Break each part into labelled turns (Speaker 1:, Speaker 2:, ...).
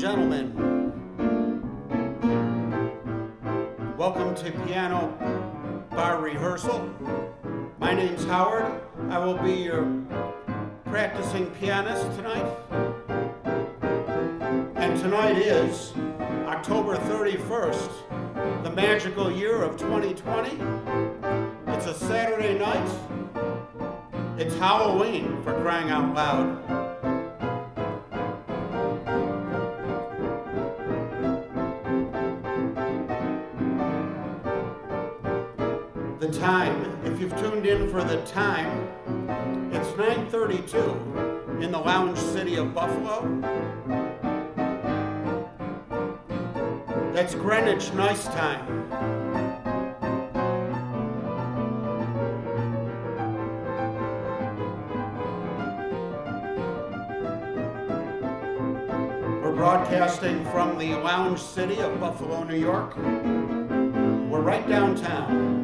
Speaker 1: gentlemen, welcome to Piano Bar Rehearsal. My name's Howard. I will be your practicing pianist tonight. And tonight is October 31st, the magical year of 2020. It's a Saturday night. It's Halloween, for crying out loud. The time, if you've tuned in for the time, it's 9:32 in the lounge city of Buffalo. That's Greenwich nice time. We're broadcasting from the lounge city of Buffalo, New York. We're right downtown.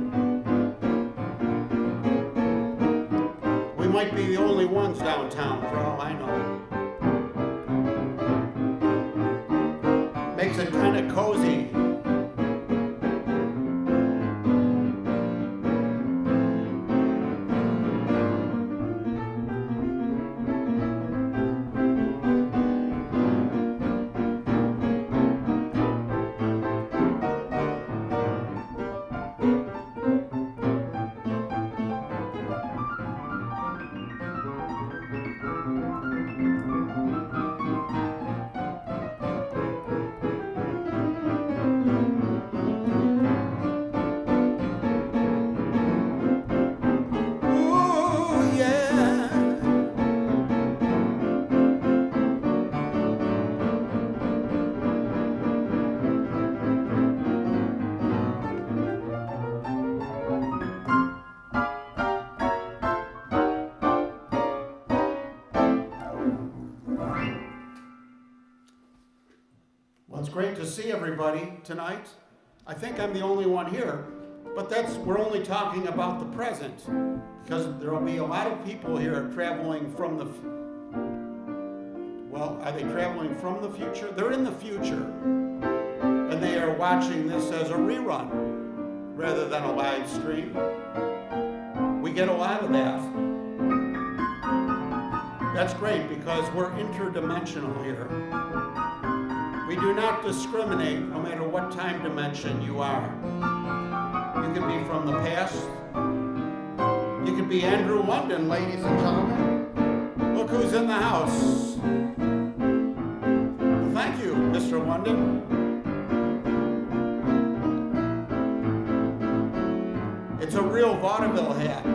Speaker 1: We might be the only ones downtown, for all I know. Makes it kind of cozy. It's great to see everybody tonight. I think I'm the only one here, but we're only talking about the present, because there will be a lot of people here traveling from are they traveling from the future? They're in the future, and they are watching this as a rerun rather than a live stream. We get a lot of that. That's great, because we're interdimensional here. We do not discriminate no matter what time dimension you are. You could be from the past. You could be Andrew London, ladies and gentlemen. Look who's in the house. Well, thank you, Mr. London. It's a real vaudeville hat.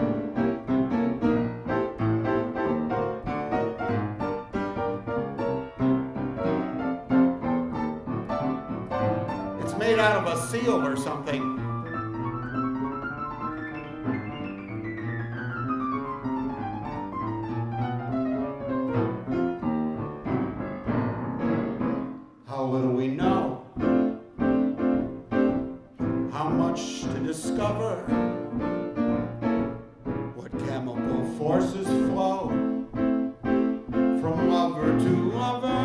Speaker 1: Made out of a seal or something. How little we know, how much to discover, what chemical forces flow from lover to lover.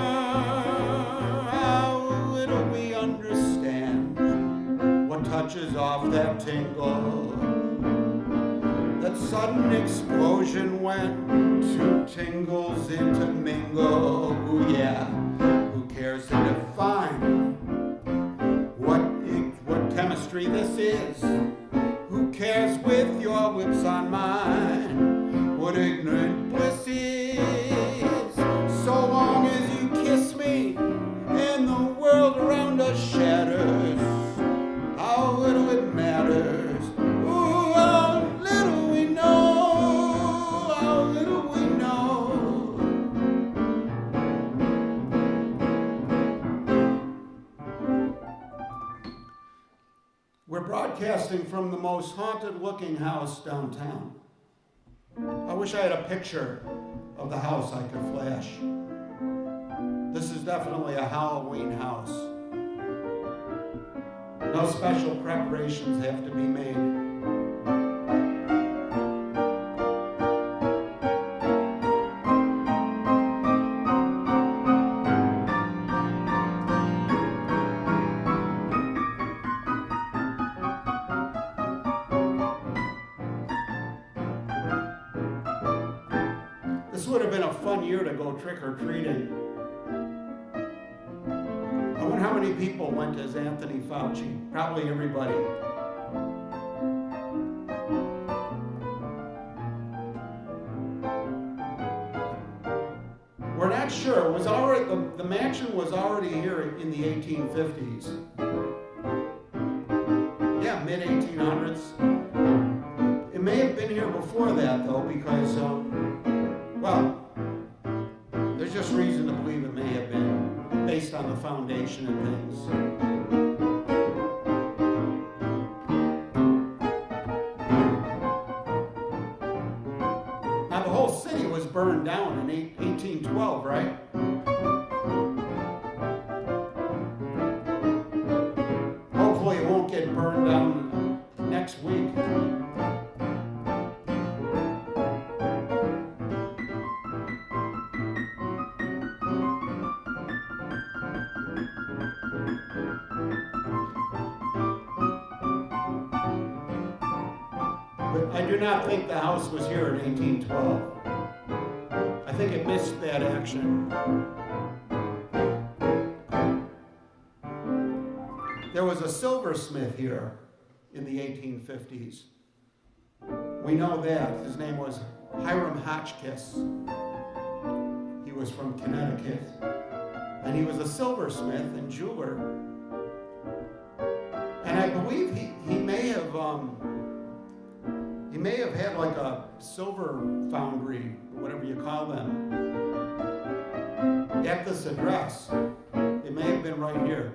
Speaker 1: Touches off that tingle, that sudden explosion when two tingles intermingle. Ooh, yeah, who cares to define what chemistry this is? Who cares with your lips on mine what ignorant bliss is? So long as you kiss me and the world around us shatters, how little it matters. Ooh, how little we know, how little we know. We're broadcasting from the most haunted looking house downtown. I wish I had a picture of the house I could flash. This is definitely a Halloween house. No special preparations have to be made. would have been a fun year to go trick-or-treating. I wonder how many people went as Anthony Fauci. Probably everybody. We're not sure. It was already, the mansion was already here in the 1850s. Yeah, mid-1800s. It may have been here before that, though, because, well, there's just reason to believe it may have been based on the foundation and things. Now, the whole city was burned down in 1812, right? Hopefully it won't get burned down next week. But I do not think the house was here in 1812. I think it missed that action. There was a silversmith here in the 1850s. We know that. His name was Hiram Hotchkiss. He was from Connecticut. And he was a silversmith and jeweler. And I believe he may have had like a silver foundry, or whatever you call them, at this address. It may have been right here.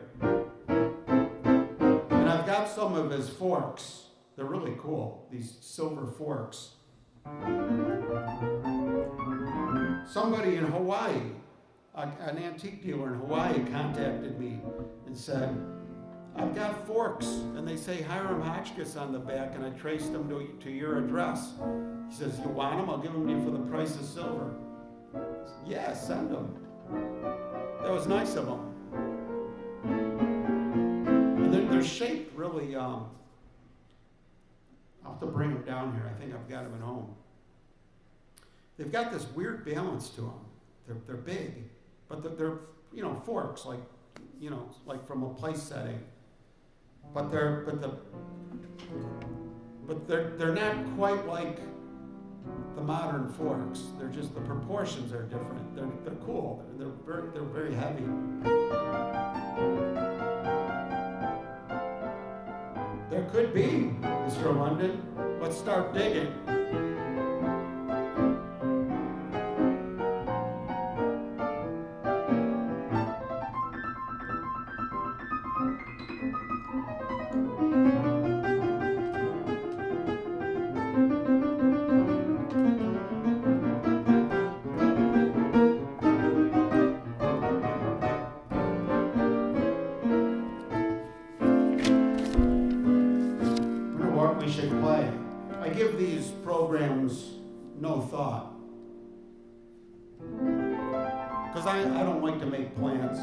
Speaker 1: And I've got some of his forks. They're really cool, these silver forks. Somebody in Hawaii, an antique dealer in Hawaii, contacted me and said, I've got forks, and they say Hiram Hotchkiss on the back, and I traced them to your address. He says, you want them? I'll give them to you for the price of silver. I said, yeah, send them. That was nice of them. And they're shaped really, I'll have to bring them down here. I think I've got them at home. They've got this weird balance to them. They're big, but they're forks, like from a place setting. But they're not quite like the modern forks. They're just, the proportions are different. They're cool. They're very heavy. There could be, Mr. London. Let's start digging. We should play. I give these programs no thought because I don't like to make plans.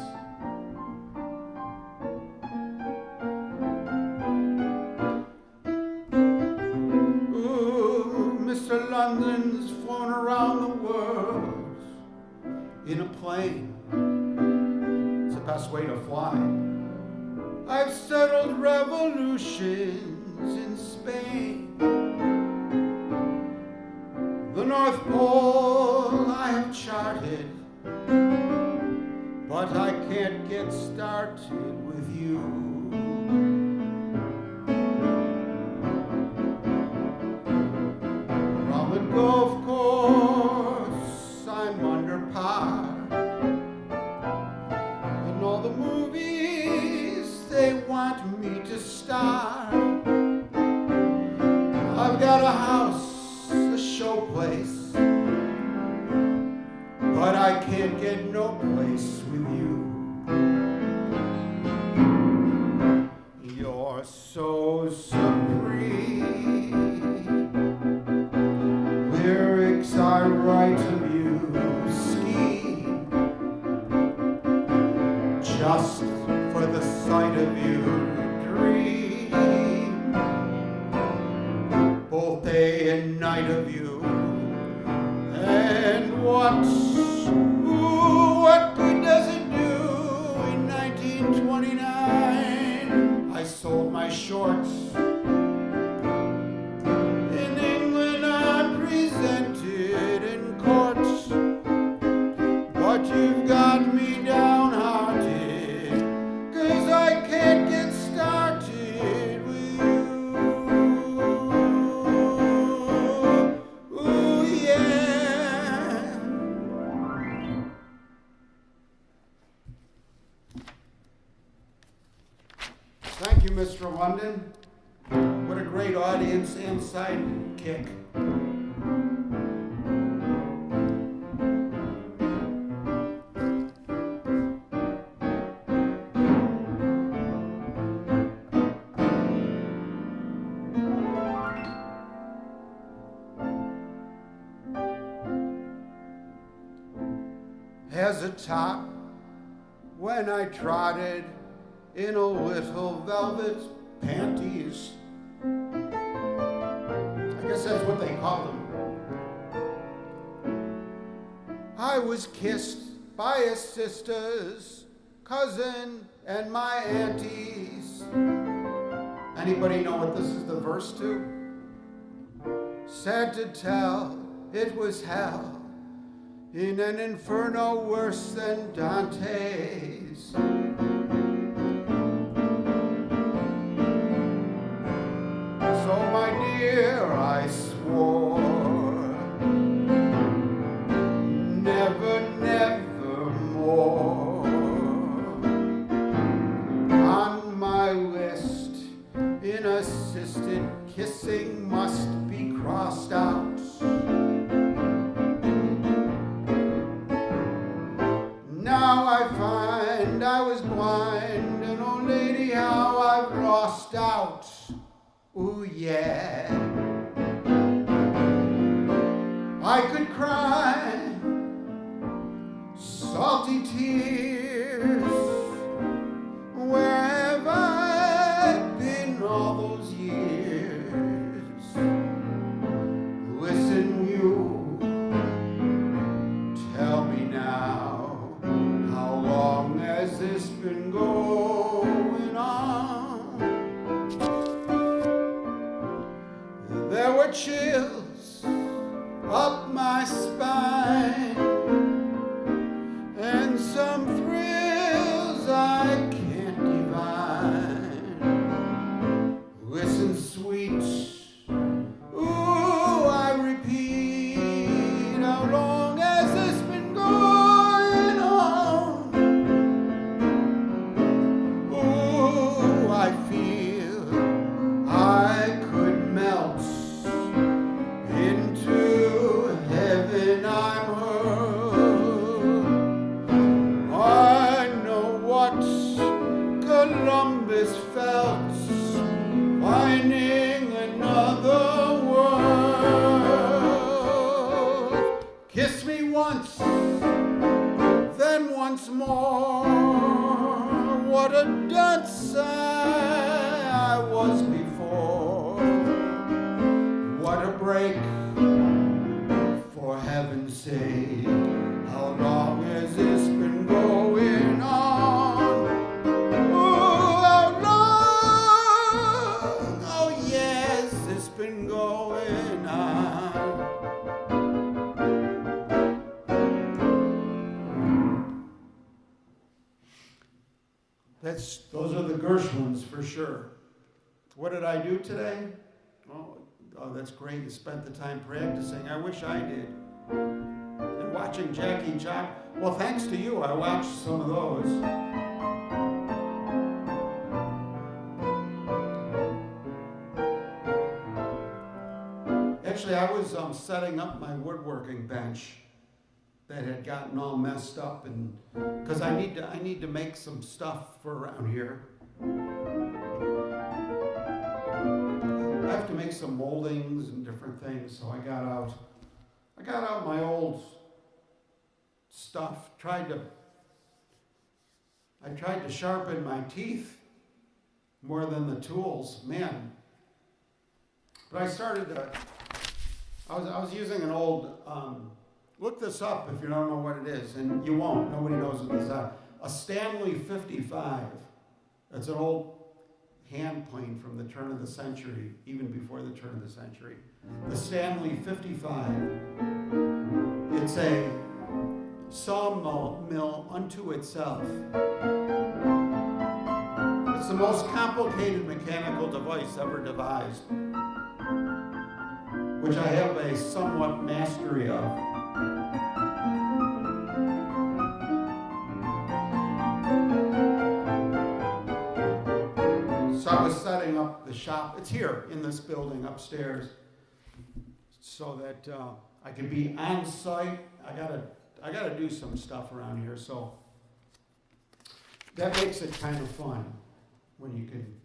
Speaker 1: Ooh, Mr. London's flown around the world in a plane. It's the best way to fly. I've settled revolutions in Spain. The North Pole I have charted, but I can't get started with you. Around the golf course I'm under par, and all the movies they want me to star. I've got a house, a show place, but I can't get no place with you. You're so supreme. Lyrics I write of you scheme just for the sight of you. Dream both day and night of you, and What good does it do in 1929? I sold my shorts. In England I'm presented in courts. But you've got me downhearted, 'cause I can't get started with you. Ooh, yeah. Thank you, Mr. London. What a great audience and sidekick. As a top, when I trotted in a little velvet panties, I guess that's what they call them, I was kissed by a sister's cousin and my aunties. Anybody know what this is the verse to? Sad to tell, it was hell in an inferno worse than Dante's. So, my dear, I swore, never, never more. On my list, inassisted kissing must be crossed out. Now I find I was blind, and oh lady, how I've lost out. Ooh, yeah. I could cry salty tears. Where have I been all those years? Listen, you, tell me now, how long has this been going on? There were chills up my spine and some thrills I can't divine. Listen, sweet, ooh, I repeat, how long has this been going on? Ooh, I feel I could melt into heaven, I'm hurled. I know what Columbus felt, finding another world. Kiss me once, then once more. What a dunce I was before. What a break, for heaven's sake. How long has this been going on? Ooh, how long? Oh yes, it's been going on. Those are the Gershwins for sure. What did I do today? Oh, that's great. You spent the time practicing. I wish I did. And watching Jackie Jock. Well, thanks to you, I watched some of those. Actually, I was setting up my woodworking bench that had gotten all messed up, and because I need to make some stuff for around here. I have to make some moldings and different things, so I got out my old stuff. I tried to sharpen my teeth more than the tools, man. But I was using an old look this up if you don't know what it is, and you won't. Nobody knows what this is. A Stanley 55. That's an old hand plane from the turn of the century, even before the turn of the century. The Stanley 55. It's a sawmill unto itself. It's the most complicated mechanical device ever devised, which I have a somewhat mastery of. So I was setting up the shop. It's here in this building upstairs, so that I can be on site. I gotta do some stuff around here, so that makes it kind of fun when you can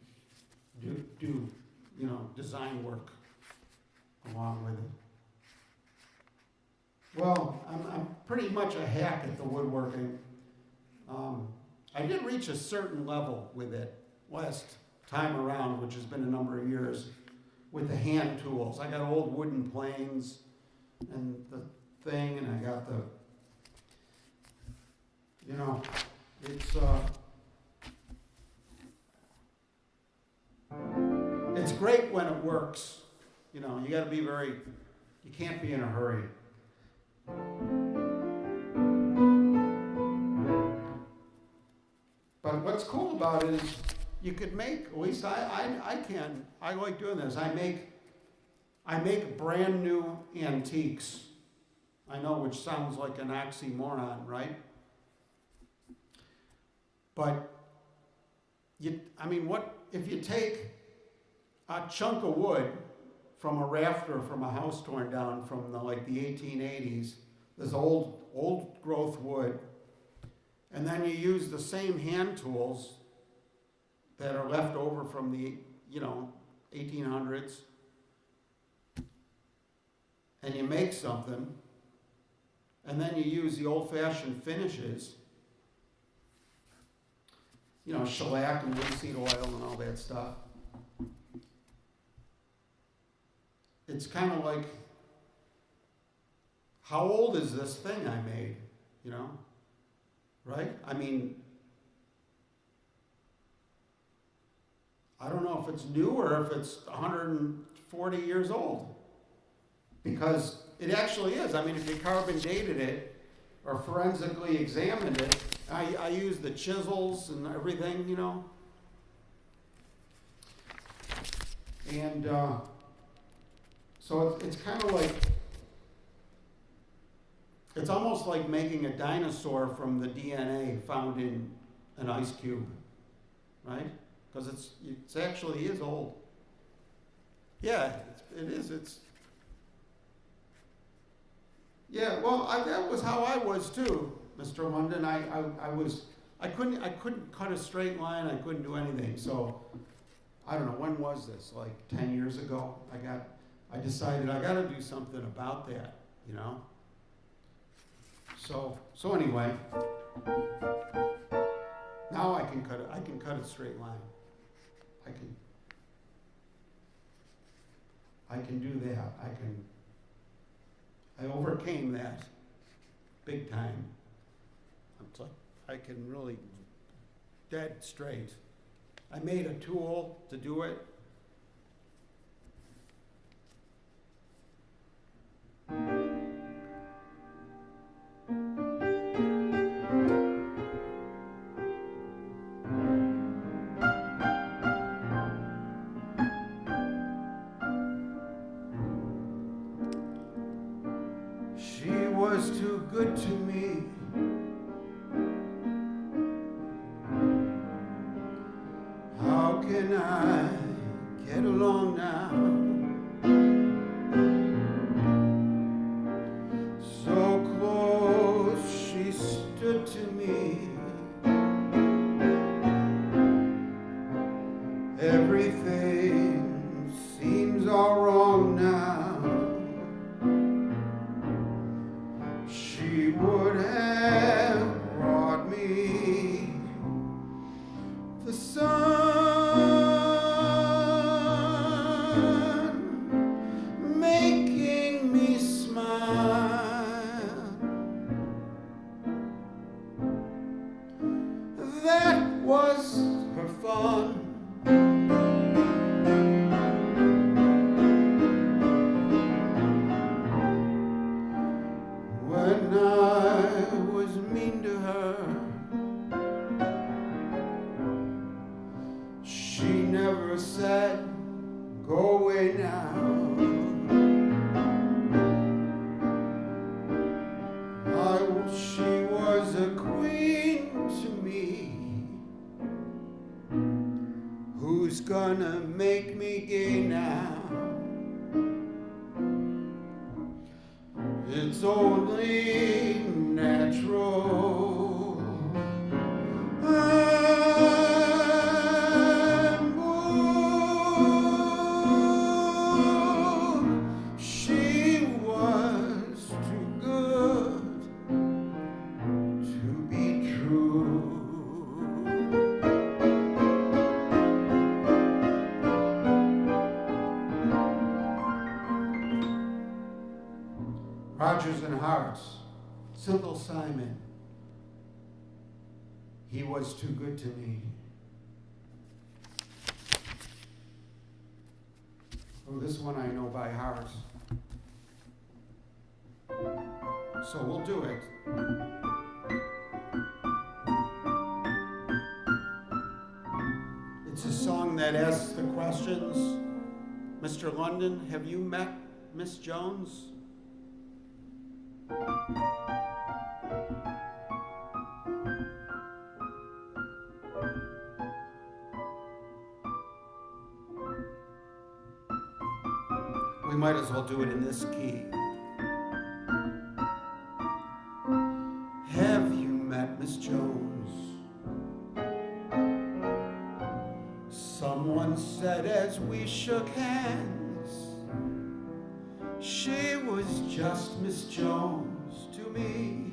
Speaker 1: do design work along with it. Well, I'm pretty much a hack at the woodworking. I did reach a certain level with it last time around, which has been a number of years, with the hand tools. I got old wooden planes and the thing, and I got the, it's great when it works. You got to be you can't be in a hurry. But what's cool about it is you could make, at least I like doing this. I make brand new antiques. I know, which sounds like an oxymoron, right? But what if you take a chunk of wood from a rafter from a house torn down from the 1880s, this old growth wood, and then you use the same hand tools that are left over from the 1800s, and you make something, and then you use the old-fashioned finishes, shellac and linseed oil and all that stuff. It's kind of like, how old is this thing I made, right? I don't know if it's new or if it's 140 years old, because it actually is. If you carbon dated it or forensically examined it, I use the chisels and everything, and so it's kind of like, it's almost like making a dinosaur from the DNA found in an ice cube, right? Because it actually is old. Yeah, it is. Yeah. Well, that was how I was too, Mr. London. I couldn't cut a straight line. I couldn't do anything. So I don't know, when was this? Like 10 years ago. I decided I got to do something about that. So anyway, now I can cut a straight line. I can do that. I overcame that big time. I can really dead straight. I made a tool to do it. She was too good to me. How can I get along now? So close she stood to me. Everything seems all wrong now. She would have brought me the sun, making me smile. never said, go away now. She was a queen to me. Who's gonna make me gay now? It's only natural. I'm moved. She was too good to be true. Rodgers and Hart's, Simple Simon. He was too good to me. Oh, this one I know by heart. So we'll do it. It's a song that asks the questions. Mr. London, have you met Miss Jones? We might as well do it in this key. Have you met Miss Jones? Someone said as we shook hands, she was just Miss Jones to me.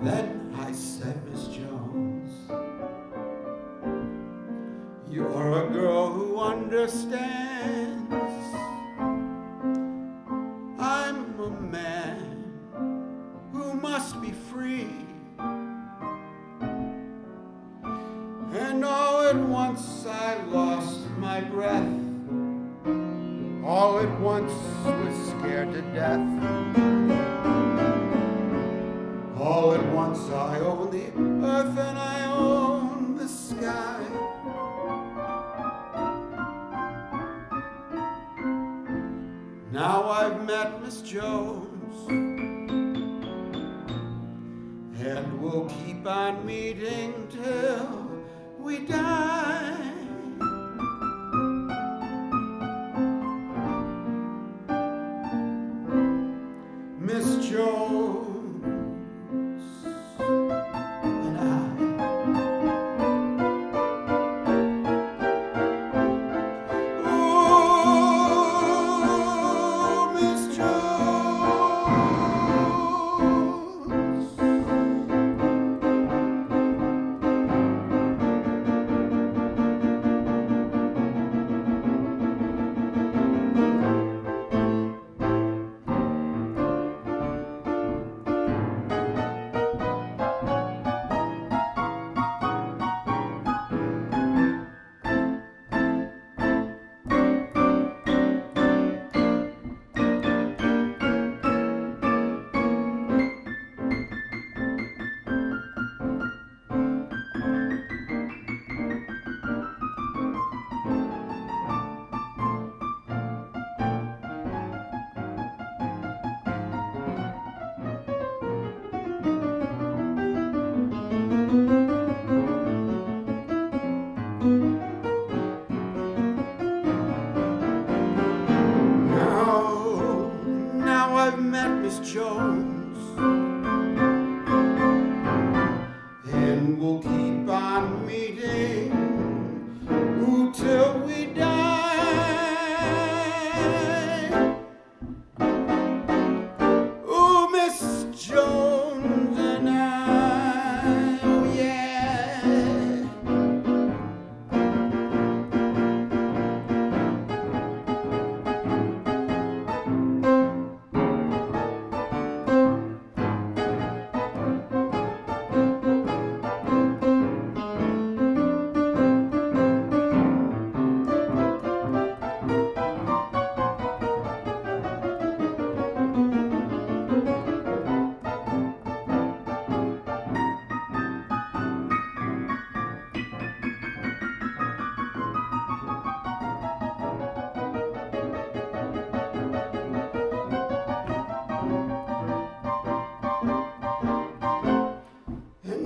Speaker 1: Then I said, Miss Jones, you're a girl who understands. I'm a man who must be free. And all at once I lost my breath. All at once was scared to death. All at once I own the earth and I own the sky. Now I've met Miss Jones, and we'll keep on meeting till we die. Miss Jones and I. Oh, Miss Jones.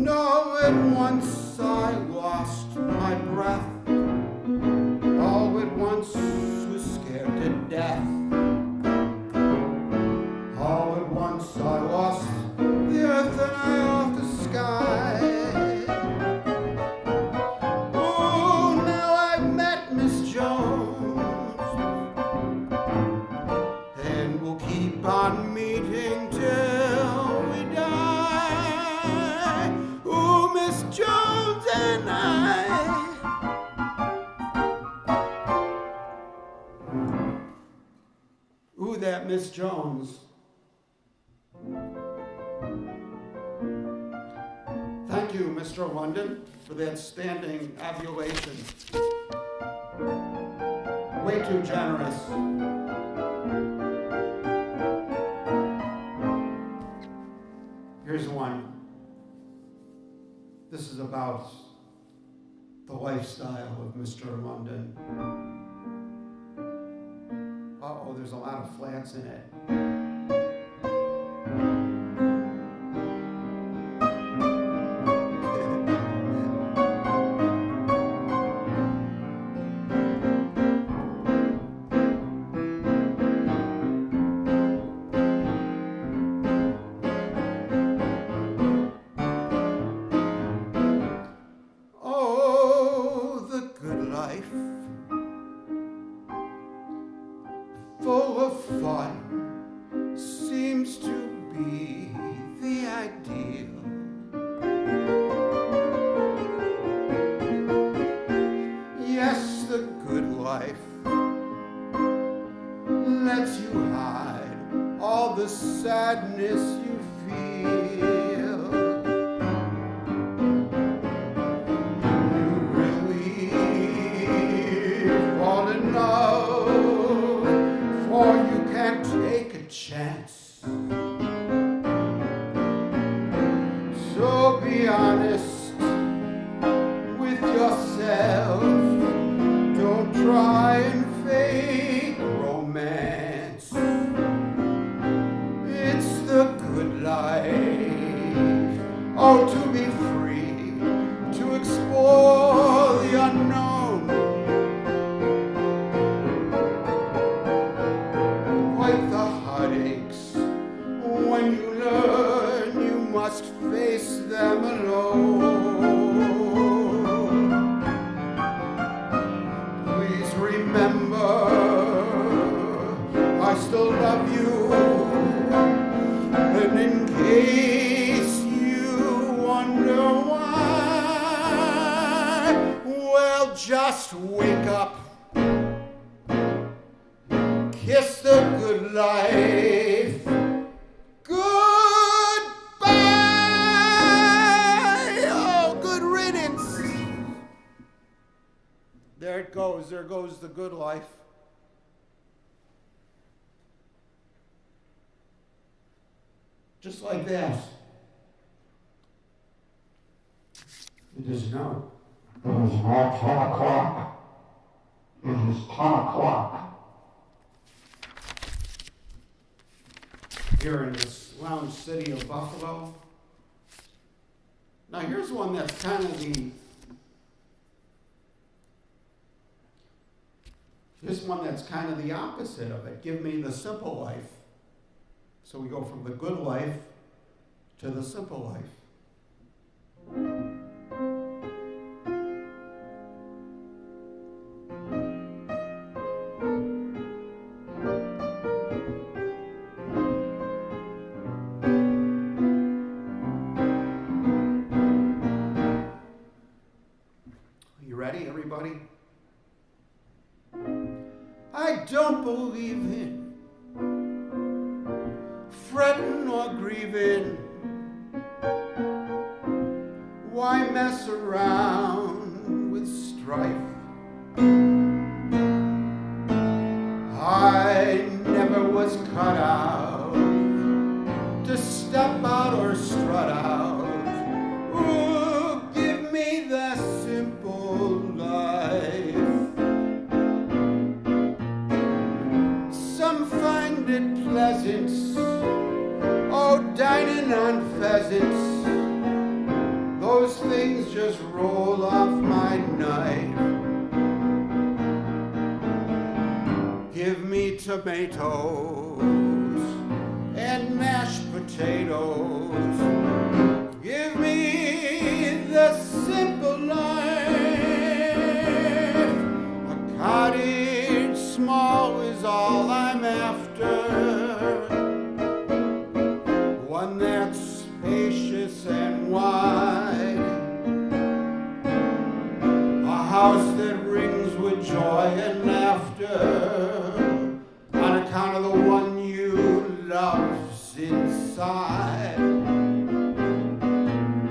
Speaker 1: No, at once I lost my breath. All at once was scared to death. All at once I lost the earth and I off the sky. Oh, now I've met Miss Jones, and we'll keep on meeting till we die. Oh, Miss Jones and I. Ooh, that Miss Jones. Thank you, Mr. London, for that standing ovulation. Way too generous. Here's one. This is about the lifestyle of Mr. London. Uh-oh, there's a lot of flats in it. Full of fun seems to be the ideal. Yes, the good life lets you hide all the sadness you feel. You really fall in love, or you can't take a chance. So be honest with yourself. Don't try and fake romance. It's the good life. Oh, to be free, to explore the unknown. The heartaches, when you learn you must face them alone. Please remember, I still love you, and in case you wonder why, well, just wake up. Kiss the good life. Goodbye. Oh, good riddance. There it goes. There goes the good life. Just like that. It is now.
Speaker 2: It is now 10 o'clock. It is 10 o'clock.
Speaker 1: Here in this lounge city of Buffalo. Now here's one that's kind of the opposite of it. Give me the simple life. So we go from the good life to the simple life. Ready, everybody? I don't believe in fretting or grieving. Why mess around with strife? I never was cut out to step out or strut out. Ooh, give me the simple life. Some find it pleasant, oh, dining on pheasants. just roll off my knife. Give me tomatoes and mashed potatoes. Give me the simple life. A cottage small is all I'm after. One that's spacious and wide. A house that rings with joy and laughter. On account of the one you love's inside.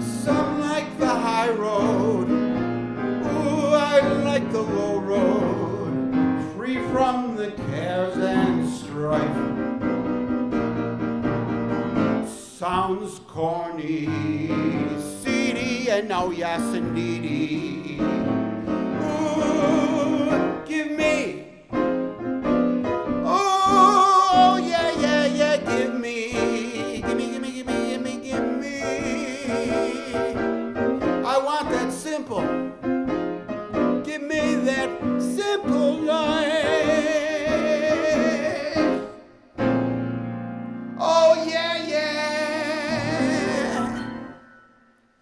Speaker 1: Some like the high road. Ooh, I like the low road. Free from the cares and strife. Sounds corny, seedy, and oh yes indeedy. Ooh, give me. Oh, yeah, yeah, yeah, give me. Give me, give me, give me, give me, give me. I want that simple. Give me that simple life. Oh, yeah, yeah.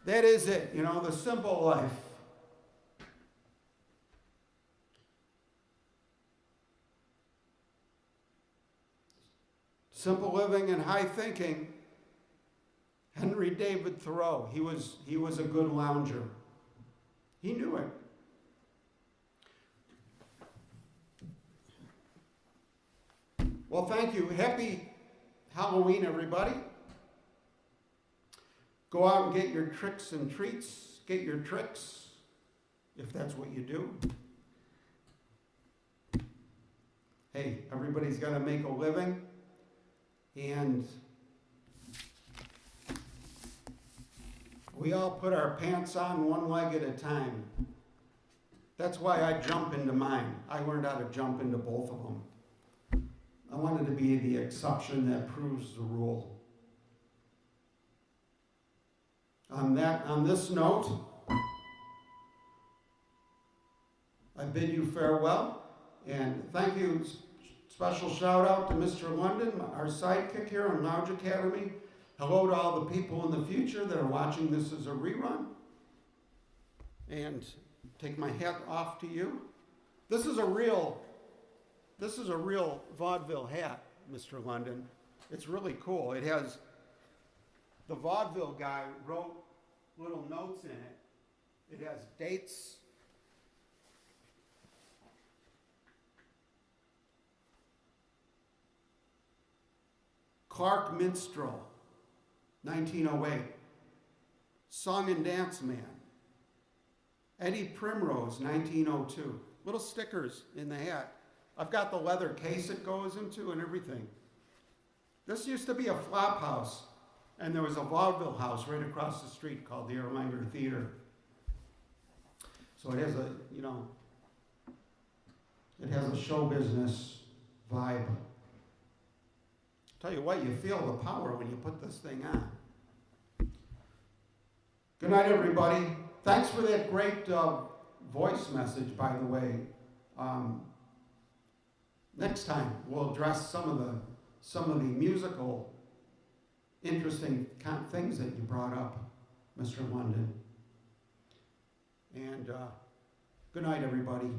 Speaker 1: That is it, you know, the simple life. Simple living and high thinking. Henry David Thoreau, he was a good lounger. He knew it. Well, thank you. Happy Halloween, everybody. Go out and get your tricks and treats. Get your tricks, if that's what you do. Hey, everybody's got to make a living. And we all put our pants on one leg at a time. That's why I jump into mine. I learned how to jump into both of them. I wanted to be the exception that proves the rule. On this note, I bid you farewell, and thank you. Special shout out to Mr. London, our sidekick here on Lounge Academy. Hello to all the people in the future that are watching this as a rerun. And take my hat off to you. This is a real vaudeville hat, Mr. London. It's really cool. It has, the vaudeville guy wrote little notes in it. It has dates. Clark Minstrel, 1908. Song and Dance Man. Eddie Primrose, 1902. Little stickers in the hat. I've got the leather case it goes into and everything. This used to be a flop house, and there was a vaudeville house right across the street called the Erlanger Theater. So it has a, you know, it has a show business vibe. Tell you what, you feel the power when you put this thing on. Good night, everybody. Thanks for that great voice message, by the way. Next time, we'll address some of the musical, interesting things that you brought up, Mr. London. And good night, everybody.